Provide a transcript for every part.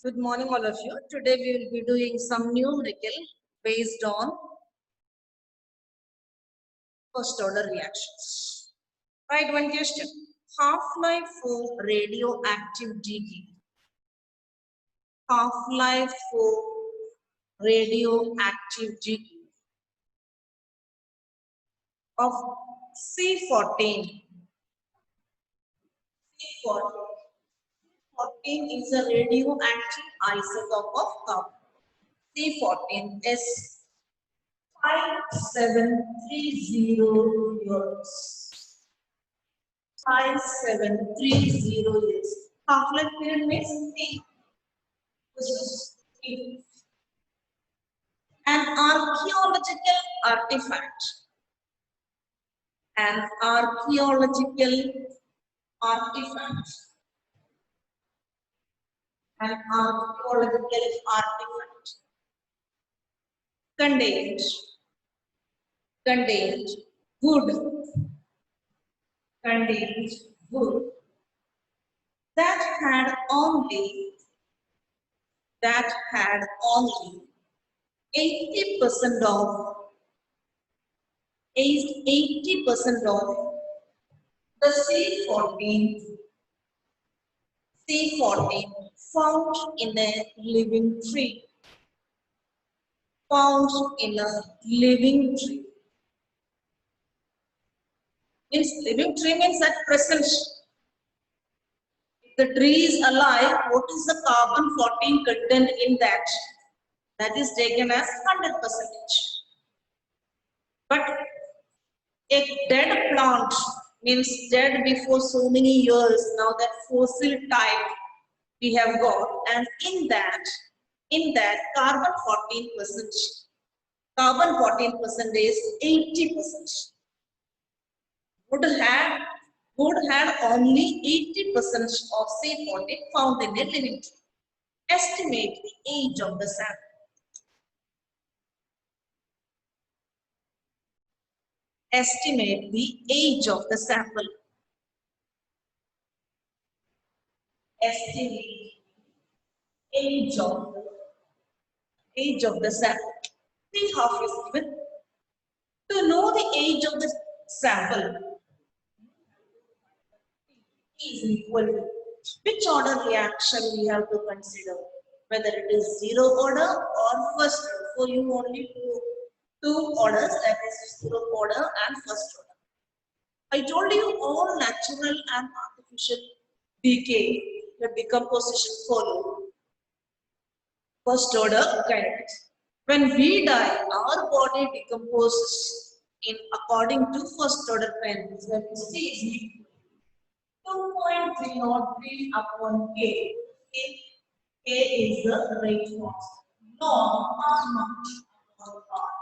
Good morning, all of you. Today we will be doing some numerical based on first order reactions. Right, one question. Half-life for radioactive GT. Half-life for radioactive GT of C14. C14 is a radioactive isotope of carbon. C14 is 5730 years. 5730 years. Half-life period means T. This is T. An archaeological artifact. An archaeological artifact. An archaeological artifact. Contained wood. Contained wood that had only 80% of 80% of the C14 found in a living tree. Found in a living tree. Means living tree means at present. If the tree is alive, what is the carbon-14 content in that? That is taken as 100%. But a dead plant means dead before so many years. Now that fossil type we have got, and in that carbon 14% is 80%. Would have only 80% of C14 found in a living tree. Estimate the age of the sample. Estimate the age of the sample. Estimate age of the sample. See half is given. To know the age of the sample is equal to which order reaction we have to consider, whether it is zero order or first order. For you only two orders, that is zero order and first order. I told you all natural and artificial decay, the decomposition follow first order kinetics. When we die, our body decomposes in according to first order kinetics. That is C is equal 2.303 upon K. K is the rate constant. Log R naught upon R.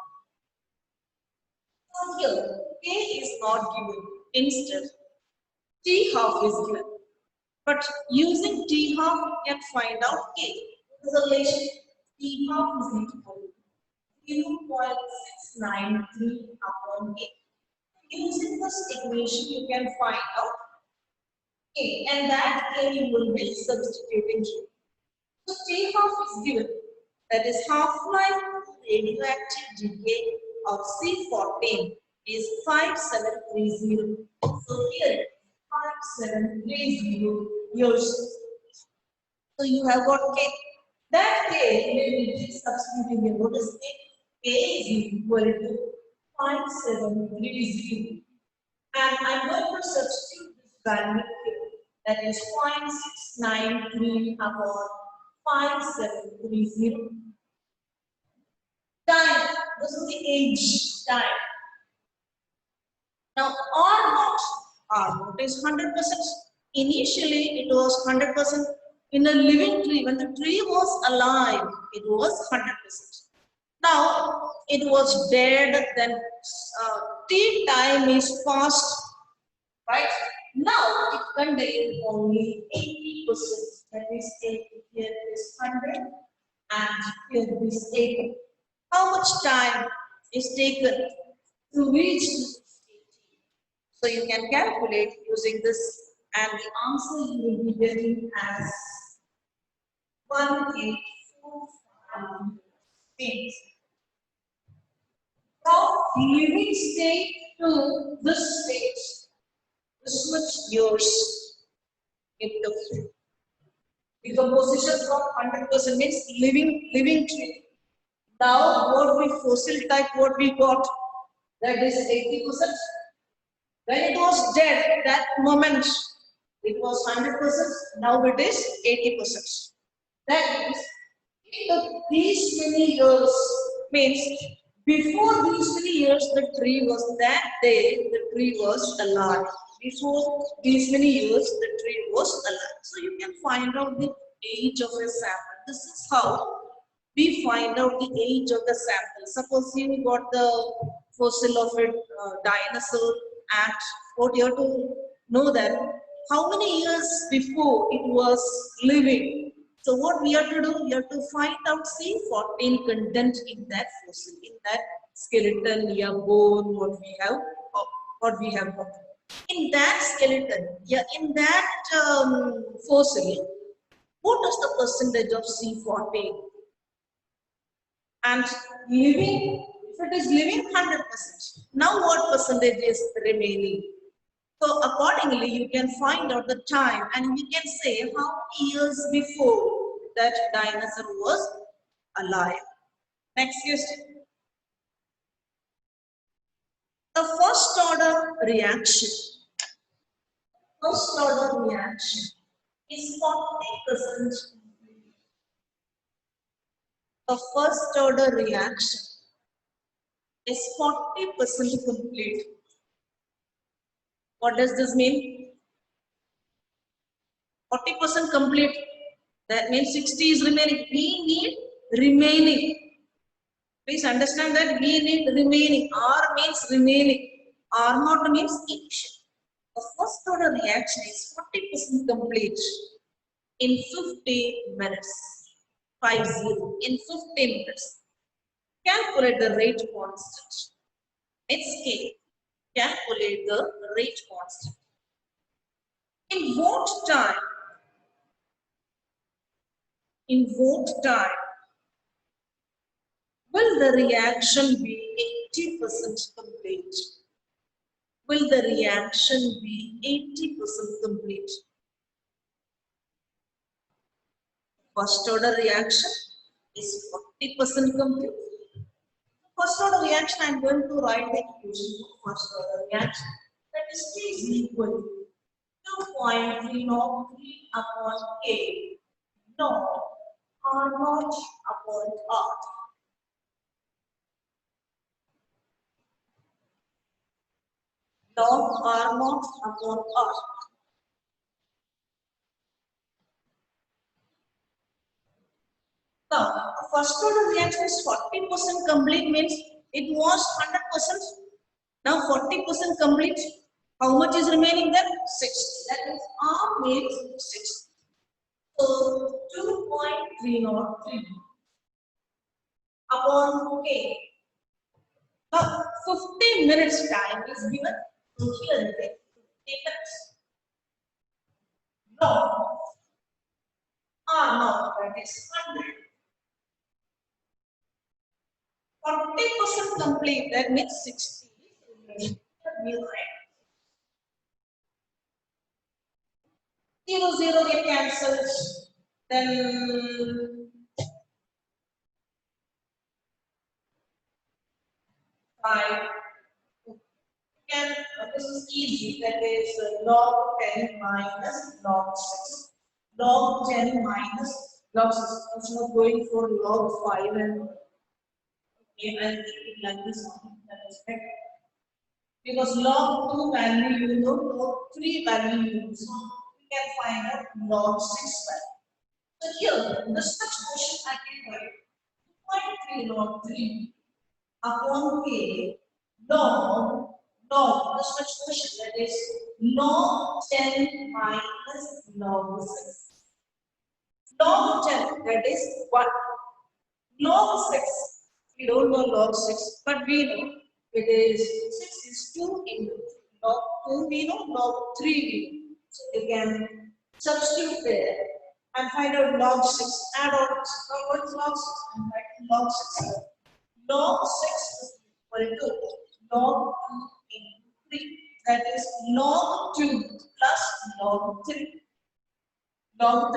So here, K is not given. Instead, T half is given. But using T half, we can find out K. The relation T half is equal to 0.693 upon K. Using this equation, you can find out K, and that K you will be substituting. So T half is given. That is half-life radioactive decay of C14 is 5730. So here 5730 years. So you have got K. That K may be substituting here. What is K? K is equal to 5730. And I'm going to substitute this value here. That is 0.693 upon 5730. Time. This is the age time. Now R naught is 100%. Initially it was 100%. In a living tree, when the tree was alive, it was 100%. Now it was dead, then T time is passed, right? Now it contains only 80%. That is 80. Here is 100 and here is 80. How much time is taken to reach this 80? So you can calculate using this, and the answer you will be getting as means from living state to this stage, this much years it took. Decomposition from 100% means living tree. Now what we fossil type what we got, that is 80%. When it was dead, that moment it was 100%. Now it is 80%. That means it took these many years. Means before these many years, the tree was that day. The tree was alive. Before these many years, the tree was alive. So you can find out the age of a sample. This is how we find out the age of the sample. Suppose you got the fossil of a dinosaur, and what you have to know that how many years before it was living. So what we have to do, we have to find out C14 content in that fossil, in that skeleton, yeah, bone, what we have got. In that skeleton, yeah, in that fossil, what is the percentage of C14? And living, if it is living 100%, now what percentage is remaining? So accordingly, you can find out the time and you can say how many years before that dinosaur was alive. Next question. The first order reaction. First order reaction is 40%. The first order reaction is 40% complete. What does this mean? 40% complete. That means 60 is remaining. We need remaining. Please understand that we need remaining. R means remaining. R not means initial. The first order reaction is 40% complete in 50 minutes. 50 in 50 minutes. Calculate the rate constant. It's K. Calculate the rate constant. In what time? In what time will the reaction be 80% complete? Will the reaction be 80% complete? First order reaction is 40% complete. First order reaction, I am going to write the equation for first order reaction. That is T is equal to 2.303 upon K naught R naught upon R. Log R naught upon R. Now, first order reaction is 40% complete means it was 100%. Now 40% complete. How much is remaining then? 60. That means R makes 60. So 2.303 upon K. Now 15 minutes time is given. So here it is 15 minutes. Log R naught, that is 100. 40% complete, that means 60. Zero, zero get cancelled. Then 5. This is easy. That is log 10 minus log 6. Log 10 minus log 6. I'm not going for log 5 and okay, I'll keep it like this. Because log 2 value you know, log 3 value you know. So we can find out log 6 value. So here, this much question I can write 2.3 log 3 upon K log this much question, that is log 10 minus log 6. Log 10, that is 1. Log 6, we don't know log 6, but we know it is 6 is 2 into log 2 we know, log 3 we know. So we can substitute there and find out log 6. Add out. Now what is log 6? And write log 6 here. Log 6 is equal to log 2 into 3. That is log 2 plus log 3. Log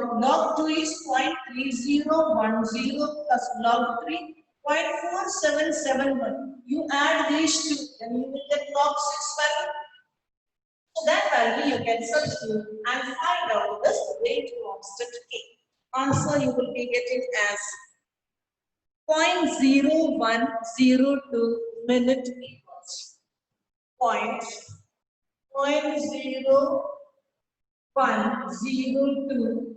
2 is 0.3010 plus log 3 0.4771. You add these two, then you will get log 6 value. So that value you can substitute and find out this rate constant K. Answer you will be getting as 0.0102 minute equals 0.0102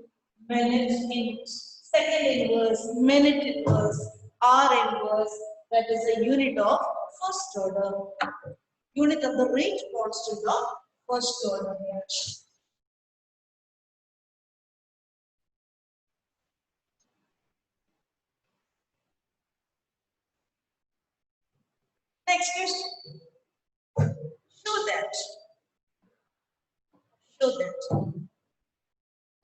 minute inverse. Second inverse, minute inverse, R inverse, that is a unit of first order. Unit of the rate constant of first order reaction. Next question. Show that.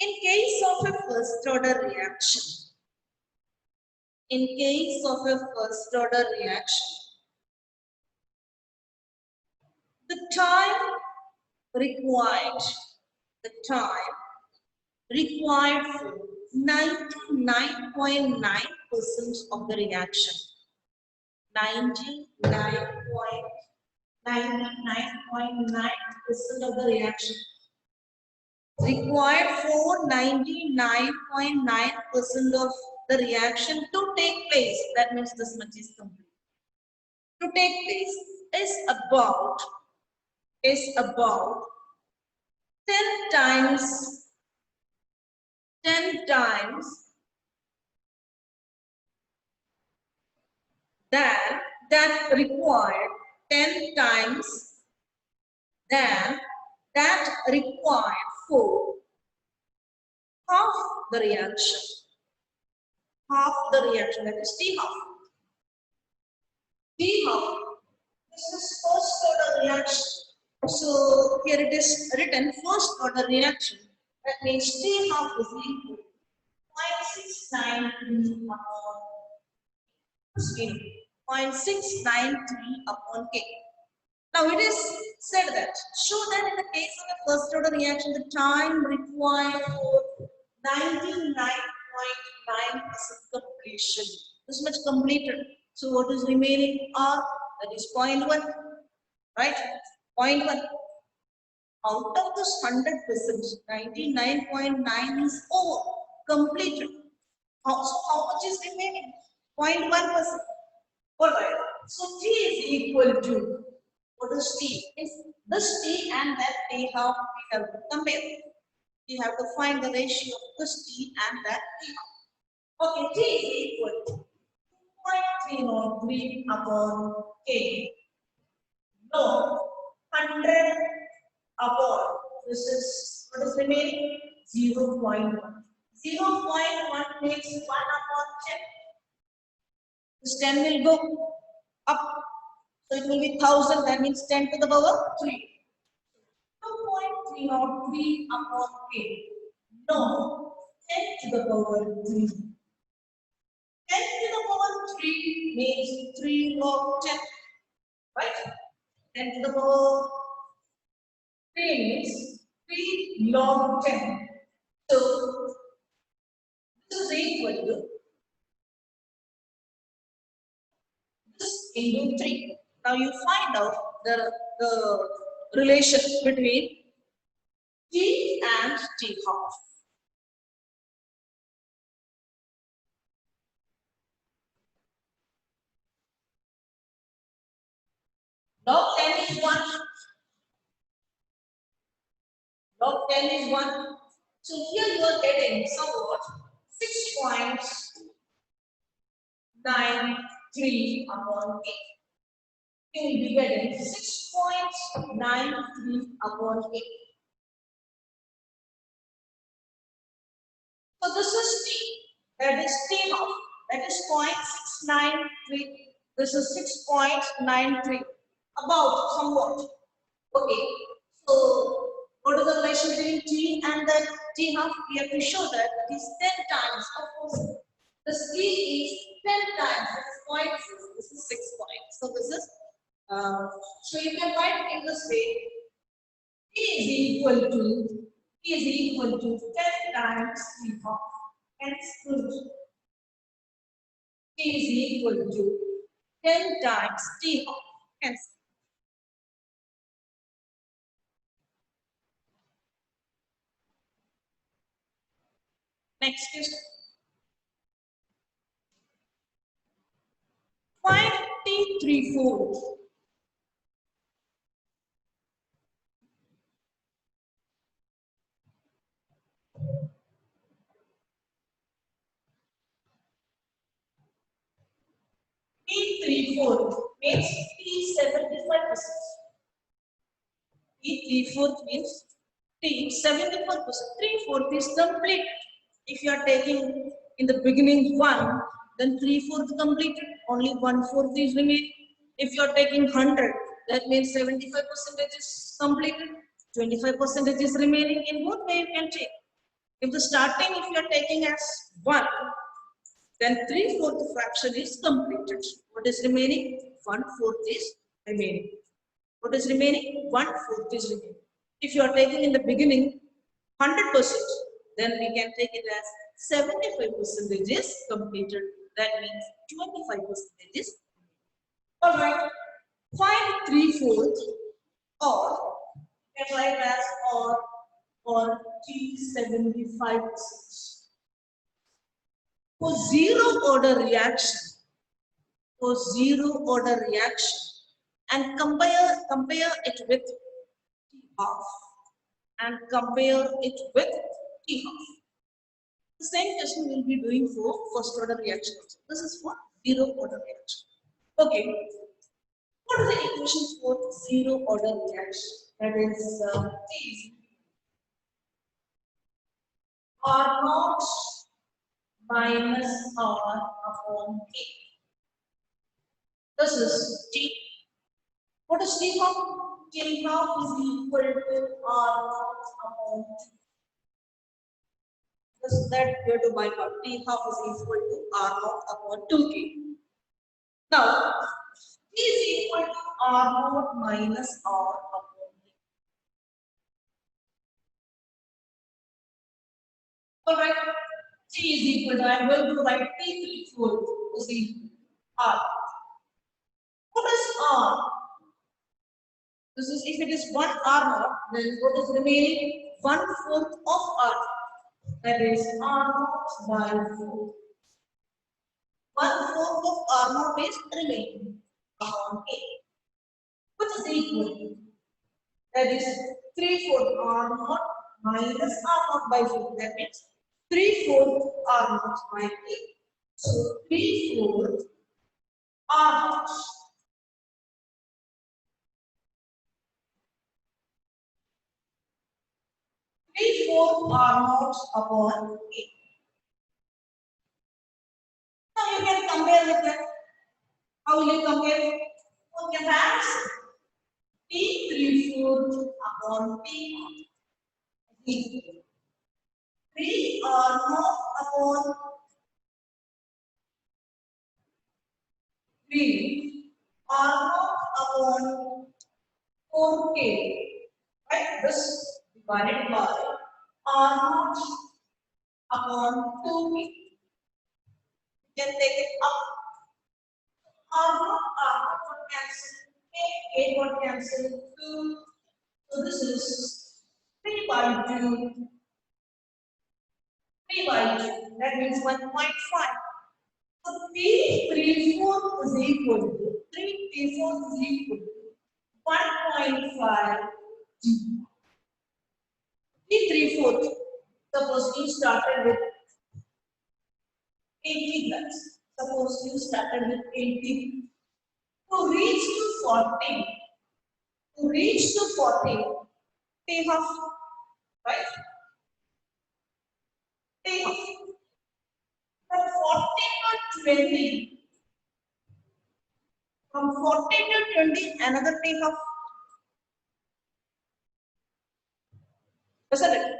In case of a first order reaction, the time required for 99.9% of the reaction. 99.99% of the reaction required for 99.9% of the reaction to take place. That means this much is complete. To take place is about 10 times that required 10 times than that required for half the reaction. That is T half. This is first order reaction. So here it is written first order reaction. That means T half is equal to 0.693 upon K. Now it is said that, show that in the case of a first order reaction, the time required for 99.9% completion. This much completed. So what is remaining R? That is 0.1, right? 0.1. Out of this 100%, 99.9 is over, completed. So how much is remaining? 0.1%. Alright. So T is equal to, what is T? Is this T and that T half we have to compare. We have to find the ratio of this T and that T half. Okay, T is equal to 0.303 upon K. No, 100 upon, this is, what is remaining? 0.1. 0.1 makes 1 upon 10. This 10 will go up. So it will be 1000, that means 10 to the power 3. 2.303 upon K. No, 10 to the power 3. 10 to the power 3 means 3 log 10. Right? 10 to the power 3 means 3 log 10. So this is equal to this into 3. Now you find out the relation between T and T half. Log 10 is 1. Log 10 is 1. So here you are getting somewhat 6.93 upon K. You will be getting 6.93 upon K. So this is T. That is T half. That is 0.693. This is 6.93. About somewhat. Okay. So what is the relation between T and the T half, we have to show that it is 10 times. Of course, the speed is 10 times. This is 0.6. This is 6 points. So this is, so you can write in this way. T is equal to 10 times T half. Hence, T is equal to 10 times T half. Hence, next question. Find T 3/4. T 3/4 means T 75%. T 3/4 means T 74%. 3/4 is complete. If you are taking in the beginning 1, then 3/4 completed. Only 1/4 is remaining. If you are taking 100, that means 75% is completed. 25% is remaining. In both way you can take. If the starting, if you are taking as 1, then 3/4 fraction is completed. What is remaining? 1/4 is remaining. What is remaining? 1/4 is remaining. If you are taking in the beginning 100%, then we can take it as 75% is completed. That means 25% is. Alright, find 3/4 or you can write as or T 75%. For zero order reaction, and compare it with T half and compare it with T half. The same question we'll be doing for first order reaction. This is for zero order reaction. Okay. What is the equation for zero order reaction? That is T R naught minus R upon K. This is T. What is T half? T half is equal to R naught upon T. This that we have to by part. T half is equal to R naught upon 2K. Now, T is equal to R naught minus R upon K. Alright, T is equal to, I am going to write T 3/4 is equal to R. What is R? This is, if it is 1 R naught, then what is remaining? 1/4 of R. That is R naught by 4. 1/4 of R naught is remaining upon K, which is equal to, that is 3/4 R naught minus R naught by 4. That means 3/4 R naught by K. So 3/4 R naught. 3/4 R naught upon K. Now you can compare with that. How will you compare? Okay, that's T 3/4 upon T. 3 R naught upon 3 R naught upon 4K. Right? This divided by R naught upon 2K. You can take it up. R naught got cancelled. K got cancelled. 2. So this is 3 by 2. 3 by 2. That means 1.5. So T 3/4 is equal to 3/4 is equal to 1.5 G. T 3/4. Suppose you started with 80 grams. Suppose you started with 80. To reach to 40. To reach to 40, T half, right? T half. From 40 to 20. From 40 to 20, another T half. isn't it?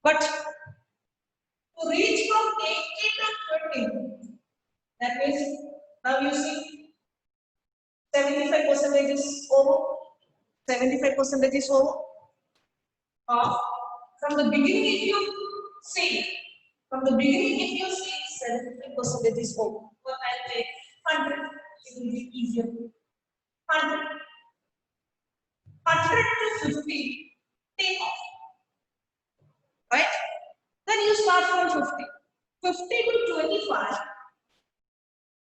But to reach from 80 to 20, that means now you see 75% is over. 75% is over. From the beginning, if you see, 75% is over. What I'll take 100, it will be easier. 100, 100 to 50, take off. Right? Then you start from 50. 50 to 25.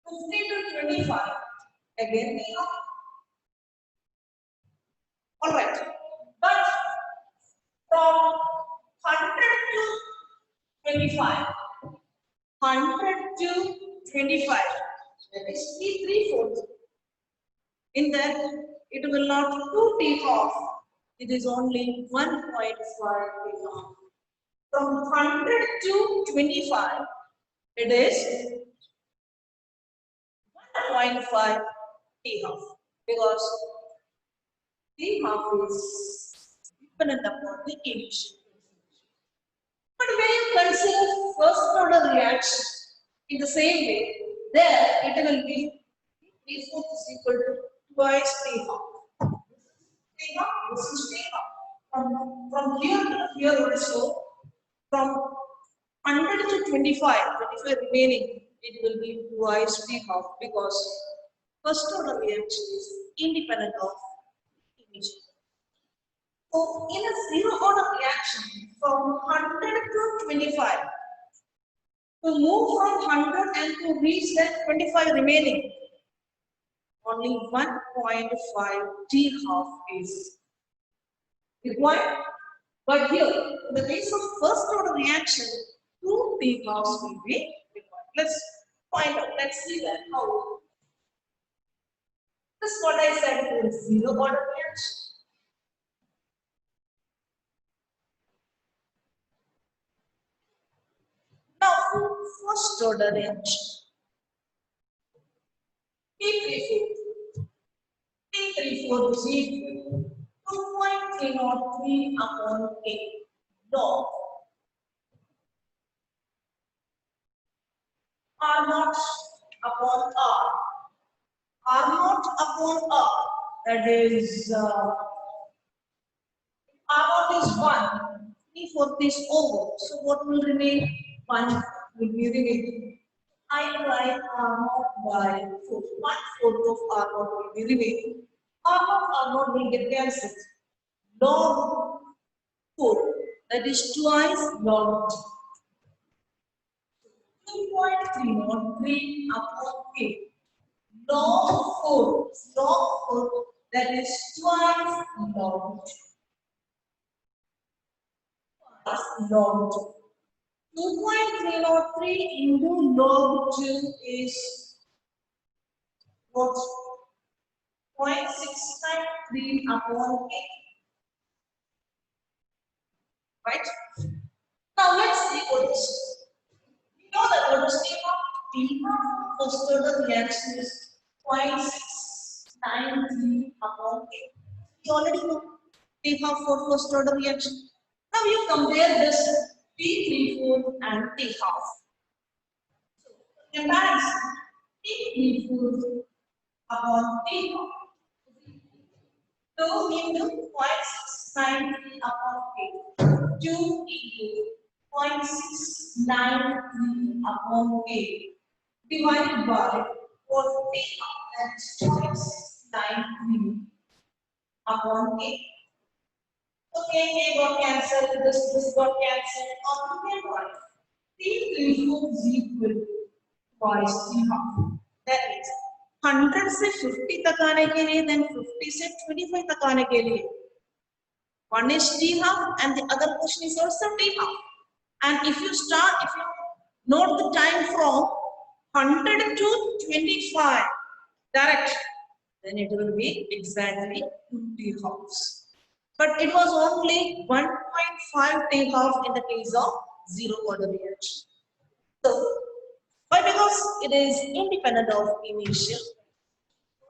50 to 25. Again, take off. Alright. But from 100 to 25. 100 to 25. That is 3/4. In that, it will not 2 take off. It is only 1.5 take off. From 100 to 25, it is 1.5 take off. Because take off is dependent upon the initial. But when you consider first order reaction in the same way, there it will be 3/4 is equal to twice take off. Take off, this is take off. From here to here also, from 100 to 25 remaining, it will be twice take off because first order reaction is independent of initial. So in a zero order reaction from 100 to 25, to move from 100 and to reach that 25 remaining, only 1.5 T-half is required. But here, in the case of first order reaction, 2 T-halves will be required. Let's find out, let's see that how. This is what I said is zero order reaction. Now, first order reaction. T34 is equal to 2.303 upon K log R naught upon R. R naught upon R, that is R naught is 1, 3/4 is over. So what will remain? 1 will be remaining. I write R naught by 4. 1/4 of R naught will be remaining. R naught will get cancelled. Log 4, that is twice log 2.303 upon K. Log 4, that is twice log 2. 2.303 into log 2 is what? 0.693 upon K. Right? Now let's see what is. We know that what is T of first order reaction is 0.693 upon K. You already know T for first order reaction. Now you compare this T34 and T half. So comparison T34 upon T half. 2 into 0.693 upon K. 2 into 0.693 upon K divided by 40, that is 0.693 upon K. Okay, K got cancelled, this got cancelled. On the right, T34 is equal to twice T half. That means 100 से 50 तक आने के लिए, then 50 से 25 तक आने के लिए, one is T half and the other portion is also T half. And if you note the time from 100 to 25 direct, then it will be exactly 2 T halves. But it was only 1.5 T half in the case of zero order reaction. So, why? Because it is independent of initial.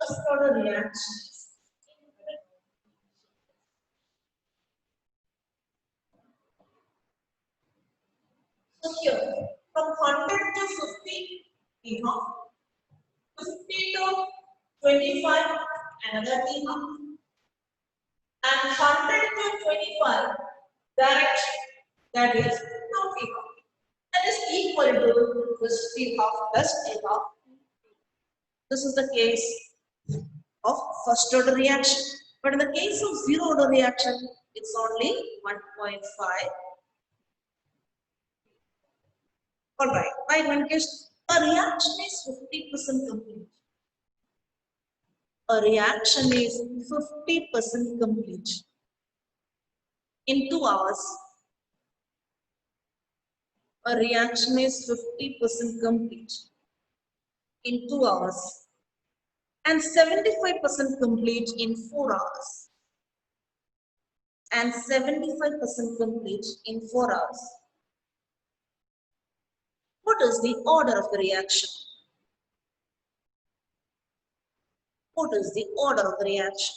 First order reaction. So here, from 100 to 50, we have 50 to 25, another we have, and 100 to 25, direct, that is no we have. That is equal to this we have plus we have. This is the case of first order reaction. But in the case of zero order reaction, it's only 1.5. Alright, by one case, a reaction is 50% complete. A reaction is 50% complete. In 2 hours, a reaction is 50% complete. In 2 hours. And 75% complete in 4 hours. And 75% complete in 4 hours. What is the order of the reaction? What is the order of the reaction?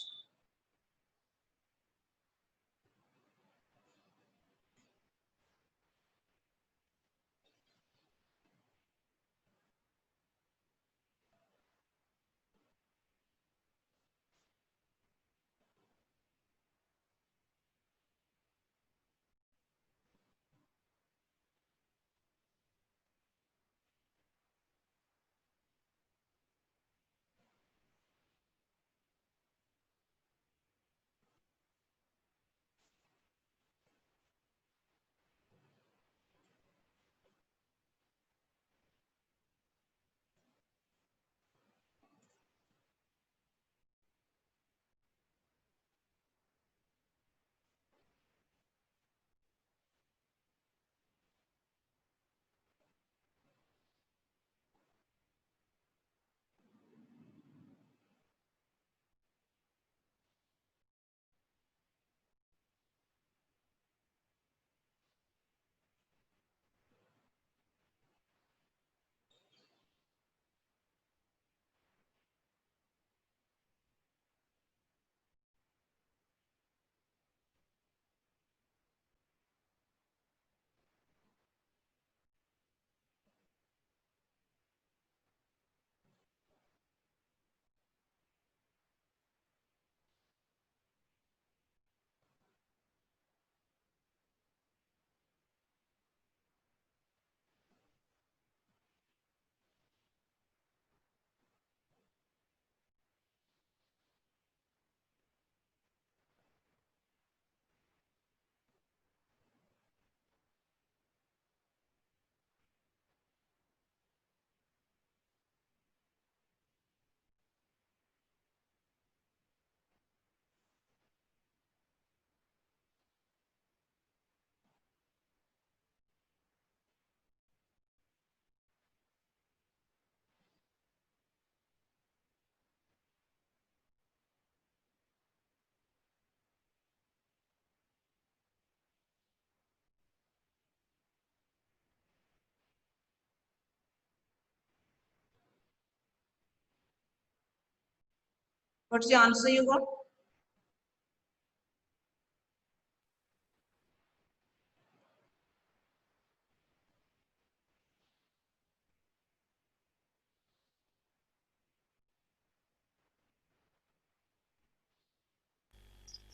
What's the answer you got?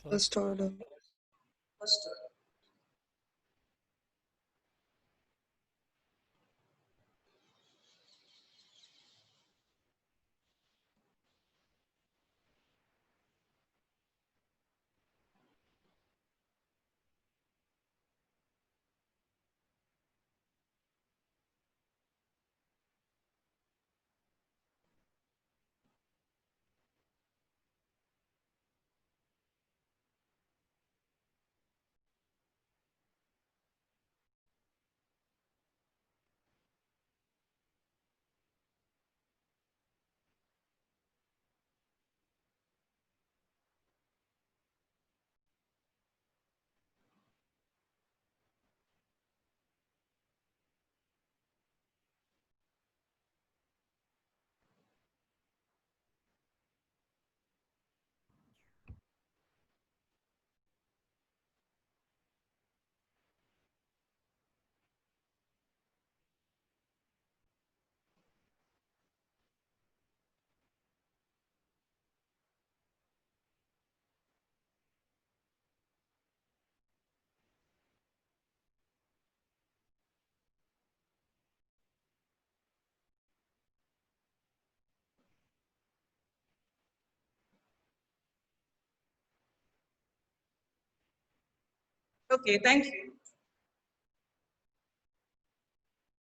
First order. First order. Okay, thank you.